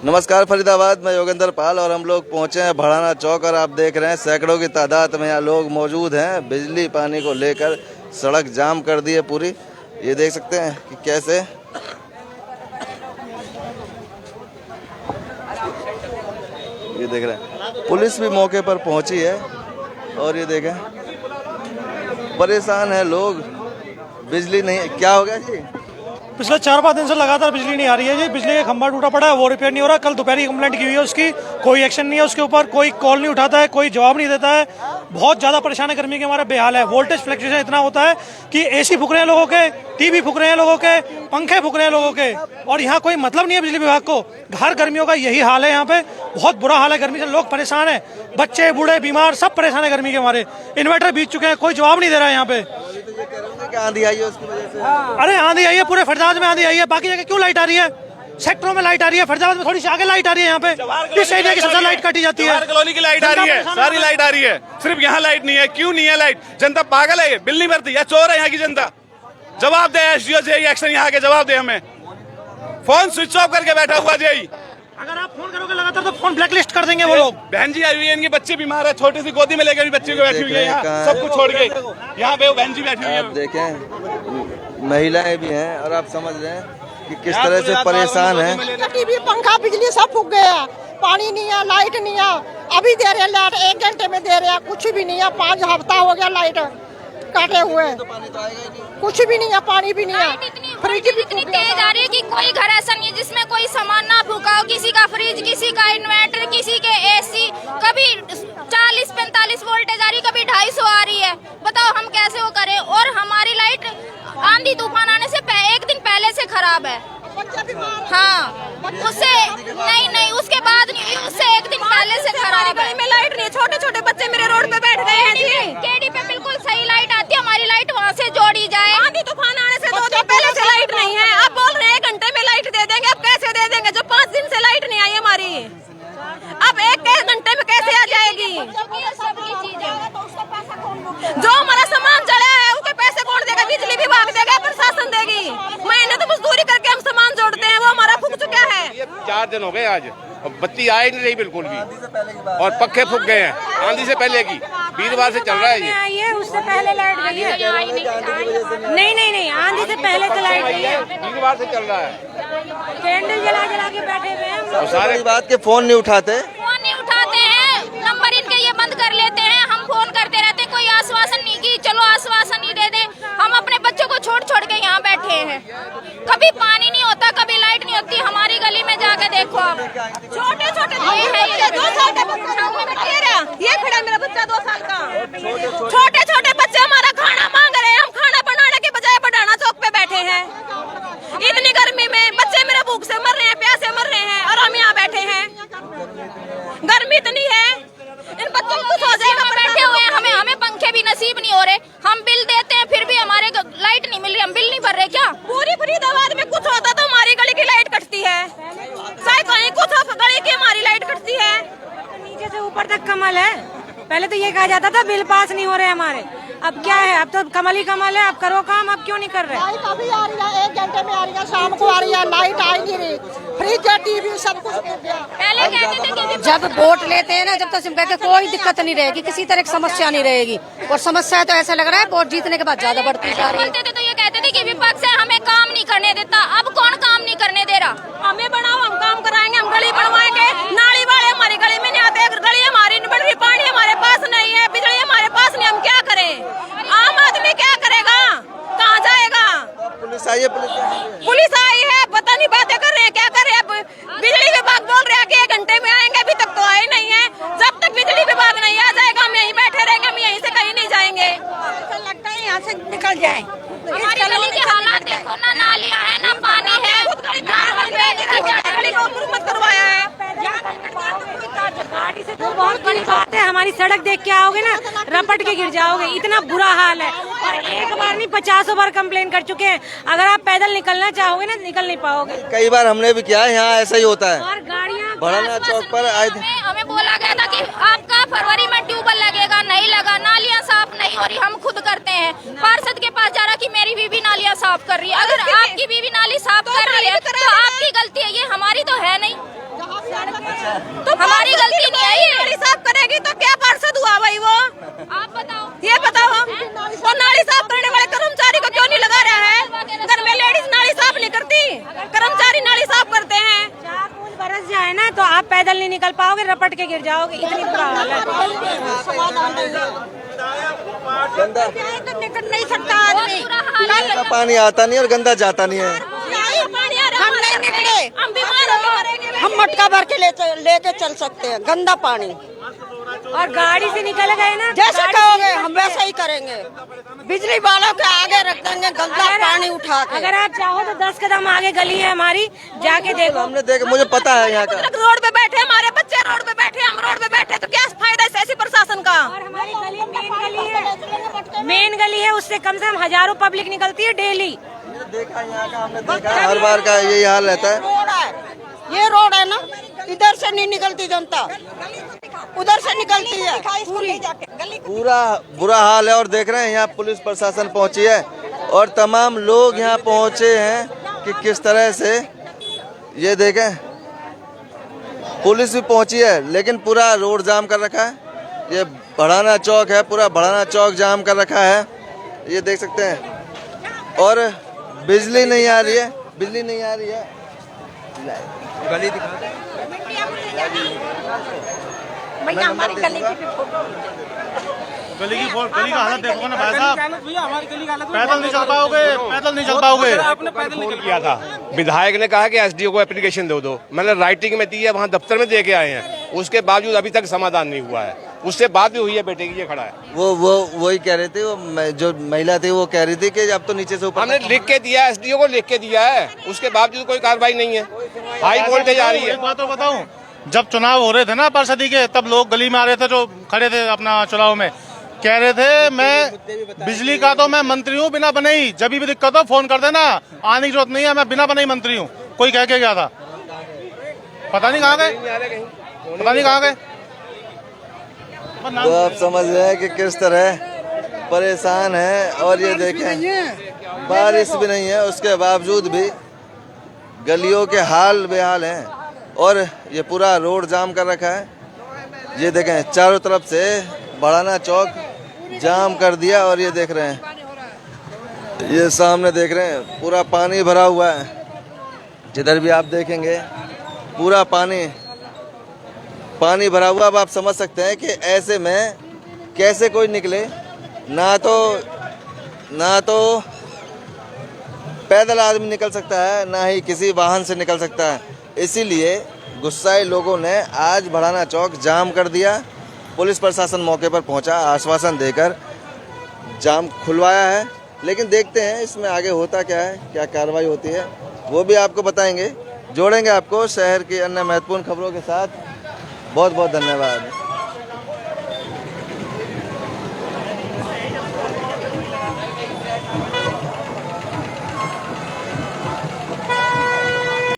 नमस्कार फरीदाबाद में योगेंद्र पाल और हम लोग पहुंचे हैं भड़ाना चौक और आप देख रहे हैं सैकड़ों की तादाद में यहाँ लोग मौजूद हैं। बिजली पानी को लेकर सड़क जाम कर दी है पूरी। ये देख सकते हैं कि कैसे ये देख रहे हैं पुलिस भी मौके पर पहुंची है और ये देखें परेशान है लोग। बिजली नहीं, क्या हो गया जी? पिछले 4-5 दिन से लगातार बिजली नहीं आ रही है जी। बिजली का खंभा टूटा पड़ा है, वो रिपेयर नहीं हो रहा। कल दोपहर की कंप्लेंट की हुई है उसकी, कोई एक्शन नहीं है उसके ऊपर, कोई कॉल नहीं उठाता है, कोई जवाब नहीं देता है। बहुत ज़्यादा परेशान है, गर्मी के हमारे बेहाल है। वोल्टेज फ्लक्चुएशन इतना होता है कि एसी फूक रहे हैं लोगों के, टीवी फूक रहे हैं लोगों के, पंखे फूक रहे हैं लोगों के, और यहाँ कोई मतलब नहीं है बिजली विभाग को। हर गर्मियों का यही हाल है, यहाँ पे बहुत बुरा हाल है। गर्मी से लोग परेशान है, बच्चे बूढ़े बीमार सब परेशान है गर्मी के हमारे। इन्वर्टर बीत चुके हैं, कोई जवाब नहीं दे रहा है यहाँ पे। आंधी आई है उसकी वजह से। अरे आंधी आई है, पूरे फरीदाबाद में आंधी आई है। बाकी जगह क्यों लाइट आ रही है? सेक्टरों में लाइट आ रही है, फरीदाबाद में थोड़ी सी आगे लाइट आ रही है। यहाँ पे इस एरिया की सबसे लाइट काटी जाती है। कॉलोनी की लाइट आ रही है, सारी लाइट आ रही है, सिर्फ यहाँ लाइट नहीं है। क्यों नहीं है लाइट? जनता पागल है, बिल नहीं भरती या चोर है यहाँ की जनता? जवाब दे एसडीओ जेई एक्शन यहाँ के, जवाब दे हमें। फोन स्विच ऑफ करके बैठा हुआ जेई। अगर आप फोन करोगे लगातार तो फोन ब्लैकलिस्ट कर देंगे वो लोग। बहन जी आई हुई है, इनके बच्चे बीमार है, छोटी सी गोदी में लेकर बच्चे को बैठी हुई है यहाँ, सब कुछ छोड़ के यहाँ पे वो बहन जी बैठी हुई है। आप देखें महिलाएं भी हैं और आप समझ रहे हैं कि किस तरह से परेशान है। टीवी पंखा बिजली सब फूक गया, पानी नहीं है, लाइट नहीं है। अभी दे रहे लाइट, 1 घंटे में दे रहे हैं, कुछ भी नहीं है। 5 हफ्ता हो गया लाइट काटे हुए, कुछ भी नहीं है, पानी भी नहीं है। फ्रिज भी इतनी तेज आ रही है कि कोई घर ऐसा नहीं है जिसमें कोई सामान ना फूका हो। किसी का फ्रिज, किसी का इन्वर्टर, किसी के एसी, कभी 40-45 वोल्टेज आ रही, कभी 250 आ रही है। बताओ हम कैसे वो करें? और हमारी लाइट आंधी तूफान आने से 1 दिन पहले से खराब है। हाँ, उससे नहीं, उसके बाद नहीं, उससे 1 दिन पहले से खराब है। में लाइट नहीं, छोटे छोटे बच्चे मेरे रोड पे बैठ गए हैं जी। केडी पे बिल्कुल सही लाइट आती है, हमारी लाइट वहाँ से जोड़ी जाए। आंधी तूफान आने से 2 दिन पहले से लाइट नहीं है। अब बोल रहे हैं 1 घंटे में लाइट दे देंगे। अब कैसे दे देंगे जो 5 दिन से लाइट नहीं आई हमारी? अब 1 घंटे में कैसे आ जाएगी? जो हमारा सामान जला है उसके पैसे कौन देगा? बिजली विभाग देगा, प्रशासन देगी। महीने तो मजदूरी करके हम सामान जोड़ते हैं, वो हमारा फूक चुका है। 4 दिन हो गए आज, बत्ती आई नहीं रही बिल्कुल भी, और पक्के फूक गए हैं आंधी से पहले की। वीरवार से चल रहा है ये, उससे पहले लाइट गई है। नहीं, आंधी से पहले तो लाइट गई है। वीरवार से चल रहा है। कैंडल जला के बैठे हुए हैं। सारी बात के फोन नहीं उठाते हैं, नंबर इनके ये बंद कर लेते हैं। हम फोन करते रहते हैं, कोई आश्वासन नहीं की चलो आश्वासन ही दे दे। हम अपने बच्चों को छोड़ के यहाँ बैठे हैं। कभी पानी नहीं होता, कभी लाइट नहीं होती। हमारी गली में जाके देखो आप, छोटे छोटे 2 साल का ये खड़ा मेरा बच्चा 2 साल का। छोटे छोटे बच्चे हमारा खाना मांग रहे हैं। हम खाना बनाने के बजाय बढ़ाना चौक पे बैठे हैं। इतनी गर्मी में बच्चे मेरे भूख से मर रहे हैं, प्यासे मर रहे हैं, और हम यहाँ बैठे हैं। गर्मी इतनी है, इन बच्चों को कुछ हो जाएगा। बैठे हुए हैं, हमें पंखे भी नसीब नहीं हो रहे। हम बिल देते हैं फिर भी हमारे लाइट नहीं मिल रही। हम बिल नहीं भर रहे क्या? पूरी फरीदाबाद में कुछ होता तो हमारी गली की लाइट कटती है। चाहे कहीं कुछ हो, गली की हमारी लाइट कटती है। नीचे से ऊपर तक कमल है। पहले तो ये कहा जाता था बिल पास नहीं हो रहे हमारे। अब क्या है? अब तो कमल ही कमल है। अब करो काम, अब क्यों नहीं कर रहे? लाइट अभी आ रही है, 1 घंटे में आ रही है, शाम को आ रही है। लाइट आई नहीं रही, फ्रिज, टीवी सब कुछ पहले कहते थे कि जब वोट लेते हैं ना, जब तक कहते कोई दिक्कत नहीं रहेगी, किसी तरह की समस्या नहीं रहेगी। और समस्या तो ऐसा लग रहा है वोट जीतने के बाद ज्यादा बढ़ती जा रही है। बोलते थे तो ये कहते थे कि विपक्ष है, हमें काम नहीं करने देता। अब कौन काम नहीं करने दे रहा? हमें बनाओ, हम काम कराएंगे, हम गली बनवाएंगे। नाली वाले हमारी गली में नहीं आते, गली हमारी नहीं बन रही, पानी हमारे पास नहीं है, बिजली हमारे पास नहीं। हम क्या करें? आम आदमी क्या करेगा? कहाँ जाएगा? पुलिस आई है, पुलिस आई है, पता नहीं बातें कर रहे हैं, क्या कर रहे हैं। अब बिजली विभाग बोल रहे हैं कि 1 घंटे में आएंगे, अभी तक तो आए नहीं है। जब तक बिजली विभाग नहीं आ जाएगा हम यहीं बैठे रहेंगे, हम यहीं से कहीं नहीं जाएंगे। ऐसा लगता है यहाँ से निकल जाए। हमारी गली के हालात देखो ना, नालियाँ है ना पानी है। मत करवाया है। गाड़ी से तो बहुत बड़ी बात है। हमारी सड़क देख के आओगे ना, रपट के गिर जाओगे, इतना बुरा हाल है। और एक बार नहीं 50 बार कंप्लेन कर चुके हैं। अगर आप पैदल निकलना चाहोगे ना, निकल नहीं पाओगे। कई बार हमने भी किया है, यहाँ ऐसा ही होता है। और गाड़ियाँ भड़ाना चौक पर आए थे, हमें बोला गया था कि आपका फरवरी में ट्यूबवेल लगेगा, नहीं लगा। नालियाँ साफ नहीं हो रही, हम खुद करते हैं। पार्षद के पास जा रहा कि मेरी बीवी नालियाँ साफ कर रही है। अगर आपकी बीवी नाली साफ कर रही है तो आपकी गलती है, ये हमारी तो है नहीं। तो हमारी गलती नहीं है ये। नाली साफ करेगी तो क्या पार्षद हुआ भाई वो? आप बताओ, ये बताओ वो नाली साफ करने वाले कर्मचारी को क्यों नहीं लगा रहा है? घर में लेडीज नाली साफ नहीं करती, कर्मचारी नाली साफ करते हैं। 4 बूंद बरस जाए ना तो आप पैदल नहीं निकल पाओगे, रपट के गिर जाओगे, इतनी बुरा हाल है। गंदा निकल नहीं सकता आदमी। गंदा पानी आता नहीं और गंदा जाता नहीं है। हम नहीं निकले, हम बीमार हो मरेंगे। हम मटका भर के लेके चल सकते हैं गंदा पानी। और गाड़ी से निकल गए ना, जैसे गाड़ी कहोगे से हम वैसा ही करेंगे। बिजली वालों के आगे रख देंगे गंदा पानी उठा के। अगर आप चाहो तो 10 कदम आगे गली है हमारी, जाके देखो। हमने देखा, मुझे पता है यहाँ का। रोड पे बैठे, हमारे बच्चे रोड पे बैठे, हम रोड पे बैठे, तो क्या फायदा है ऐसी प्रशासन का? और हमारी गली मेन गली है, उससे कम से कम हजारों पब्लिक निकलती है डेली। देखा यहाँ का, हमने देखा हर बार का यही हाल रहता है। रोड है, ये रोड है ना, इधर से नहीं निकलती जनता, उधर से निकलती है पूरी। पूरा बुरा हाल है। और देख रहे हैं यहाँ पुलिस प्रशासन पहुंची है और तमाम लोग यहाँ पहुंचे हैं कि किस तरह से, ये देखें पुलिस भी पहुंची है लेकिन पूरा रोड जाम कर रखा है। ये बढ़ाना चौक है, पूरा बढ़ाना चौक जाम कर रखा है, ये देख सकते हैं। और बिजली नहीं आ रही है, बिजली नहीं आ रही है। गली दिखा दे भैया, हमारी गली की गली का हालत देखो ना भाई साहब, पैदल नहीं चल पाओगे, पैदल नहीं चल पाओगे। आपने फोन किया था, विधायक ने कहा कि एसडीओ को एप्लीकेशन दे दो, मैंने राइटिंग में दी है, वहाँ दफ्तर में दे के आए हैं, उसके बावजूद अभी तक समाधान नहीं हुआ है। उससे बात भी हुई है, बेटे की ये खड़ा है। वही कह रहे थे, वो जो महिला थी वो कह रही थी कि अब तो नीचे से ऊपर। हमने लिख के दिया, एसडीओ को लिख के दिया है, उसके बावजूद कोई कार्रवाई नहीं है। हाई वोल्टेज आ रही है। एक बात तो बताऊं, जब चुनाव हो रहे थे ना पार्षदी के, तब लोग गली में आ रहे थे, जो खड़े थे अपना चुनाव में, कह रहे थे मैं बिजली का तो मैं मंत्री हूँ बिना बने ही, जब भी दिक्कत हो फोन कर देना, आने की जरूरत नहीं है, मैं बिना बने ही मंत्री हूँ। कोई कह के गया था, पता नहीं कहाँ गए, पता नहीं कहाँ गए। तो आप समझ रहे हैं कि किस तरह परेशान है। और ये देखें बारिश भी नहीं है, उसके बावजूद भी गलियों के हाल बेहाल हैं और ये पूरा रोड जाम कर रखा है। ये देखें चारों तरफ से बढ़ाना चौक जाम कर दिया। और ये देख रहे हैं, ये सामने देख रहे हैं पूरा पानी भरा हुआ है। जिधर भी आप देखेंगे पूरा पानी भरा हुआ। अब आप समझ सकते हैं कि ऐसे में कैसे कोई निकले, ना तो पैदल आदमी निकल सकता है, ना ही किसी वाहन से निकल सकता है। इसीलिए गुस्साए लोगों ने आज बढ़ाना चौक जाम कर दिया। पुलिस प्रशासन मौके पर पहुंचा, आश्वासन देकर जाम खुलवाया है। लेकिन देखते हैं इसमें आगे होता क्या है, क्या कार्रवाई होती है, वो भी आपको बताएंगे। जोड़ेंगे आपको शहर की अन्य महत्वपूर्ण खबरों के साथ। बहुत बहुत धन्यवाद।